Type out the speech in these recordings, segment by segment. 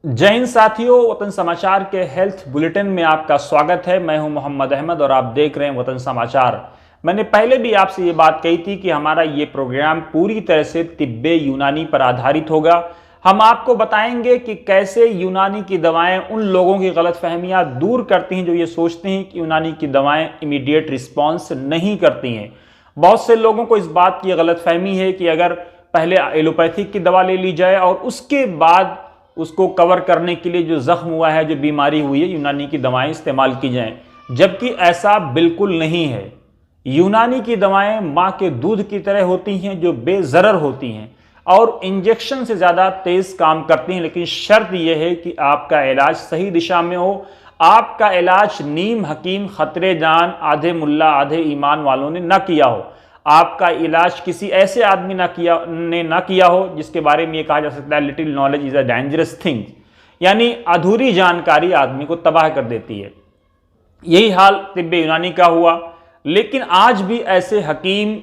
जय हिंद साथियों, वतन समाचार के हेल्थ बुलेटिन में आपका स्वागत है। मैं हूं मोहम्मद अहमद और आप देख रहे हैं वतन समाचार। मैंने पहले भी आपसे ये बात कही थी कि हमारा ये प्रोग्राम पूरी तरह से तिब्बे यूनानी पर आधारित होगा। हम आपको बताएंगे कि कैसे यूनानी की दवाएं उन लोगों की गलतफहमियां दूर करती हैं जो ये सोचते हैं कि यूनानी की दवाएं इमीडिएट रिस्पॉन्स नहीं करती हैं। बहुत से लोगों को इस बात की गलतफहमी है कि अगर पहले एलोपैथिक की दवा ले ली जाए और उसके बाद उसको कवर करने के लिए जो जख्म हुआ है, जो बीमारी हुई है, यूनानी की दवाएं इस्तेमाल की जाएं, जबकि ऐसा बिल्कुल नहीं है। यूनानी की दवाएं माँ के दूध की तरह होती हैं जो बेज़रर होती हैं और इंजेक्शन से ज़्यादा तेज़ काम करती हैं, लेकिन शर्त यह है कि आपका इलाज सही दिशा में हो। आपका इलाज नीम हकीम खतरे जान आधे मुल्ला आधे ईमान वालों ने ना किया हो। आपका इलाज किसी ऐसे आदमी ने ना किया हो जिसके बारे में ये कहा जा सकता है little knowledge is a dangerous thing, यानी अधूरी जानकारी आदमी को तबाह कर देती है। यही हाल तिब्बे यूनानी का हुआ, लेकिन आज भी ऐसे हकीम,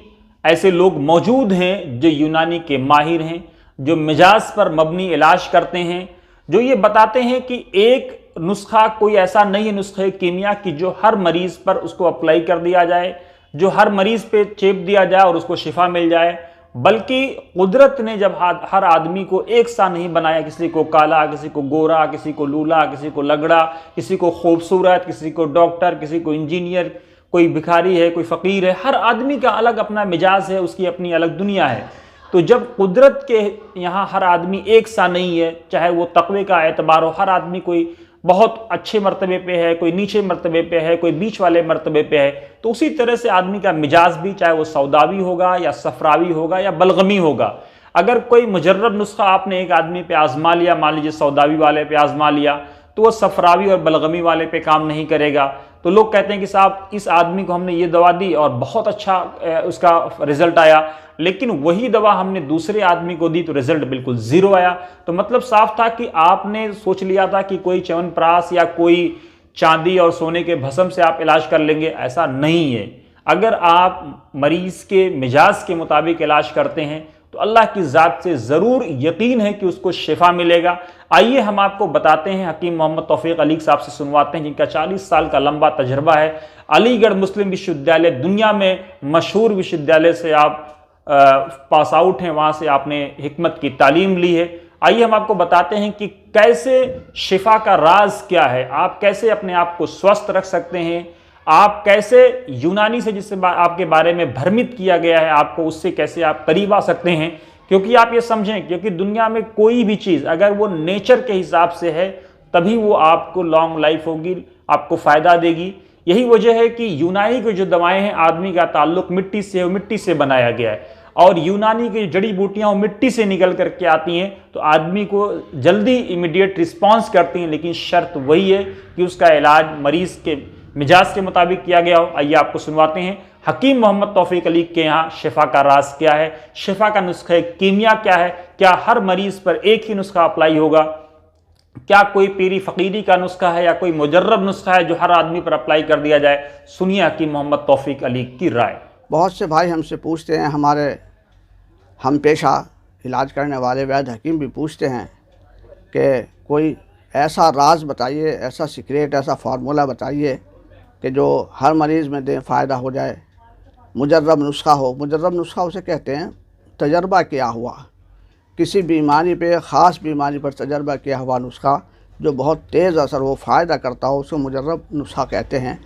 ऐसे लोग मौजूद हैं जो यूनानी के माहिर हैं, जो मिजाज पर मबनी इलाज करते हैं, जो ये बताते हैं कि एक नुस्खा कोई ऐसा नहीं है नुस्खे कीमिया की जो हर मरीज पर उसको अप्लाई कर दिया जाए, जो हर मरीज पे चेप दिया जाए और उसको शिफा मिल जाए, बल्कि कुदरत ने जब हर आदमी को एक सा नहीं बनाया, किसी को काला, किसी को गोरा, किसी को लूला, किसी को लगड़ा, किसी को खूबसूरत, किसी को डॉक्टर, किसी को इंजीनियर, कोई भिखारी है, कोई फ़कीर है, हर आदमी का अलग अपना मिजाज है, उसकी अपनी अलग दुनिया है। तो जब कुदरत के यहाँ हर आदमी एक सा नहीं है, चाहे वो तक़वे का एतबार हो, हर आदमी कोई बहुत अच्छे मर्तबे पे है, कोई नीचे मर्तबे पे है, कोई बीच वाले मर्तबे पे है, तो उसी तरह से आदमी का मिजाज भी, चाहे वो सौदावी होगा या सफरावी होगा या बलगमी होगा। अगर कोई मुजर्रब नुस्खा आपने एक आदमी पे आजमा लिया, मान लीजिए सौदावी वाले पे आजमा लिया, तो वो सफरावी और बलगमी वाले पे काम नहीं करेगा। तो लोग कहते हैं कि साहब इस आदमी को हमने ये दवा दी और बहुत अच्छा उसका रिजल्ट आया, लेकिन वही दवा हमने दूसरे आदमी को दी तो रिजल्ट बिल्कुल ज़ीरो आया। तो मतलब साफ था कि आपने सोच लिया था कि कोई च्यवनप्राश या कोई चांदी और सोने के भस्म से आप इलाज कर लेंगे, ऐसा नहीं है। अगर आप मरीज़ के मिजाज के मुताबिक इलाज करते हैं तो अल्लाह की ज़ात से ज़रूर यकीन है कि उसको शिफा मिलेगा। आइए हम आपको बताते हैं, हकीम मोहम्मद तौफीक अली साहब से सुनवाते हैं, जिनका 40 साल का लंबा तजर्बा है। अलीगढ़ मुस्लिम विश्वविद्यालय, दुनिया में मशहूर विश्वविद्यालय से आप पास आउट हैं, वहाँ से आपने हिकमत की तालीम ली है। आइए हम आपको बताते हैं कि कैसे शिफा का राज क्या है, आप कैसे अपने आप को स्वस्थ रख सकते हैं, आप कैसे यूनानी से जिससे आपके बारे में भ्रमित किया गया है, आपको उससे कैसे आप करीब आ सकते हैं। क्योंकि आप ये समझें, क्योंकि दुनिया में कोई भी चीज़ अगर वो नेचर के हिसाब से है तभी वो आपको लॉन्ग लाइफ होगी, आपको फ़ायदा देगी। यही वजह है कि यूनानी की जो दवाएं हैं, आदमी का ताल्लुक मिट्टी से है, मिट्टी से बनाया गया है, और यूनानी की जड़ी बूटियाँ वो मिट्टी से निकल करके आती हैं तो आदमी को जल्दी इमीडिएट रिस्पॉन्स करती हैं, लेकिन शर्त वही है कि उसका इलाज मरीज़ के मिजाज के मुताबिक किया गया हो। आइए आपको सुनवाते हैं हकीम मोहम्मद तौफीक अली के यहाँ शिफा का राज क्या है, शिफा का नुस्खा कीमिया क्या है, क्या हर मरीज पर एक ही नुस्खा अप्लाई होगा, क्या कोई पीरी फ़कीरी का नुस्खा है या कोई मुजर्रब नुस्खा है जो हर आदमी पर अप्लाई कर दिया जाए। सुनिए हकीम मोहम्मद तौफीक अली की राय। बहुत से भाई हमसे पूछते हैं, हमारे हम पेशा इलाज करने वाले वैद्य हकीम भी पूछते हैं कि कोई ऐसा राज बताइए, ऐसा सीक्रेट, ऐसा फार्मूला बताइए कि जो हर मरीज़ में दें, फ़ायदा हो जाए, मुजर्रब नुस्खा हो। मुजर्रब नुस्खा उसे कहते हैं तजर्बा किया हुआ, किसी बीमारी पे, ख़ास बीमारी पर तजर्बा किया हुआ नुस्खा जो बहुत तेज़ असर हो, फ़ायदा करता हो, उसको मुजर्रब नुस्खा कहते हैं।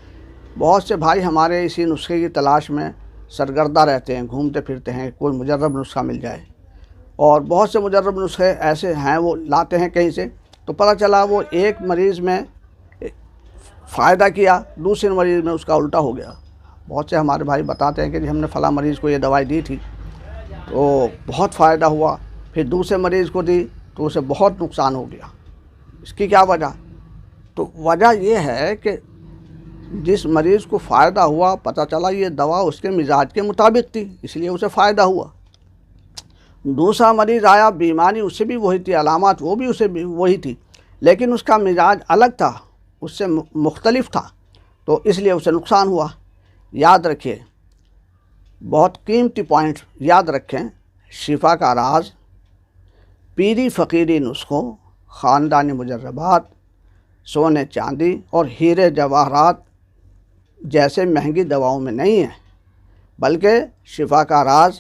बहुत से भाई हमारे इसी नुस्खे की तलाश में सरगर्दा रहते हैं, घूमते फिरते हैं, कोई मुजर्रब नुस्खा मिल जाए। और बहुत से मुजर्रब नुस्खे ऐसे हैं वो लाते हैं कहीं से, तो पता चला वो एक मरीज़ में फ़ायदा किया, दूसरे मरीज़ में उसका उल्टा हो गया। बहुत से हमारे भाई बताते हैं कि हमने फ़लाँ मरीज़ को ये दवाई दी थी तो बहुत फ़ायदा हुआ, फिर दूसरे मरीज़ को दी तो उसे बहुत नुकसान हो गया। इसकी क्या वजह? तो वजह ये है कि जिस मरीज़ को फ़ायदा हुआ, पता चला ये दवा उसके मिजाज के मुताबिक थी, इसलिए उसे फ़ायदा हुआ। दूसरा मरीज़ आया, बीमारी उससे भी वही थी, अलामत वो भी उसे भी वही थी, लेकिन उसका मिजाज अलग था, उससे मुख्तलिफ था, तो इसलिए उसे नुकसान हुआ। याद रखिए, बहुत कीमती पॉइंट याद रखें, शिफा का राज पीरी फ़कीरी नुस्खों خاندانی مجربات، سونے چاندی اور ہیرے جواہرات جیسے مہنگی دواؤں میں نہیں ہے، بلکہ شفا کا راز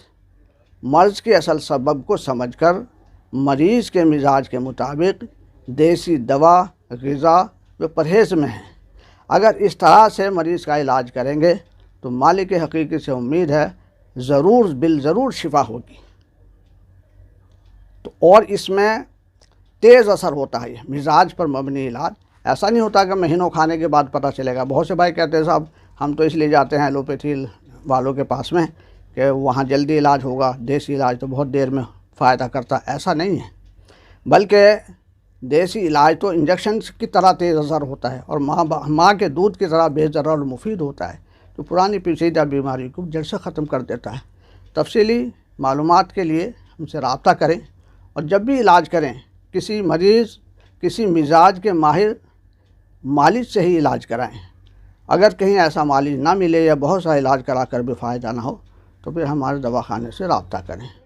مرض کے اصل سبب کو سمجھ کر مریض کے مزاج کے مطابق دیسی دوا، غذا و پرہیز میں ہے۔ اگر اس طرح سے مریض کا علاج کریں گے تو مالک حقیقی سے امید ہے ضرور شفا ہوگی۔ تو اور اس میں تیز اثر ہوتا ہے، یہ مزاج پر مبنی علاج۔ ایسا نہیں ہوتا کہ مہینوں کھانے کے بعد پتہ چلے گا۔ بہت سے بھائی کہتے ہیں صاحب ہم تو اس لیے جاتے ہیں ایلوپیتھی والوں کے پاس میں کہ وہاں جلدی علاج ہوگا، دیسی علاج تو بہت دیر میں فائدہ کرتا۔ ایسا نہیں ہے، بلکہ دیسی علاج تو انجیکشن کی طرح تیز اثر ہوتا ہے اور ماں کے دودھ کی طرح بے ضرر اور مفید ہوتا ہے، جو پرانی پیچیدہ بیماری کو جڑ سے ختم کر دیتا ہے۔ تفصیلی معلومات کے لیے ہم سے رابطہ کریں، اور جب بھی علاج کریں کسی مریض، کسی مزاج کے ماہر مالج سے ہی علاج کرائیں۔ اگر کہیں ایسا مالج نہ ملے یا بہت سا علاج کرا کر بھی فائدہ نہ ہو تو پھر ہمارے دواخانے سے رابطہ کریں۔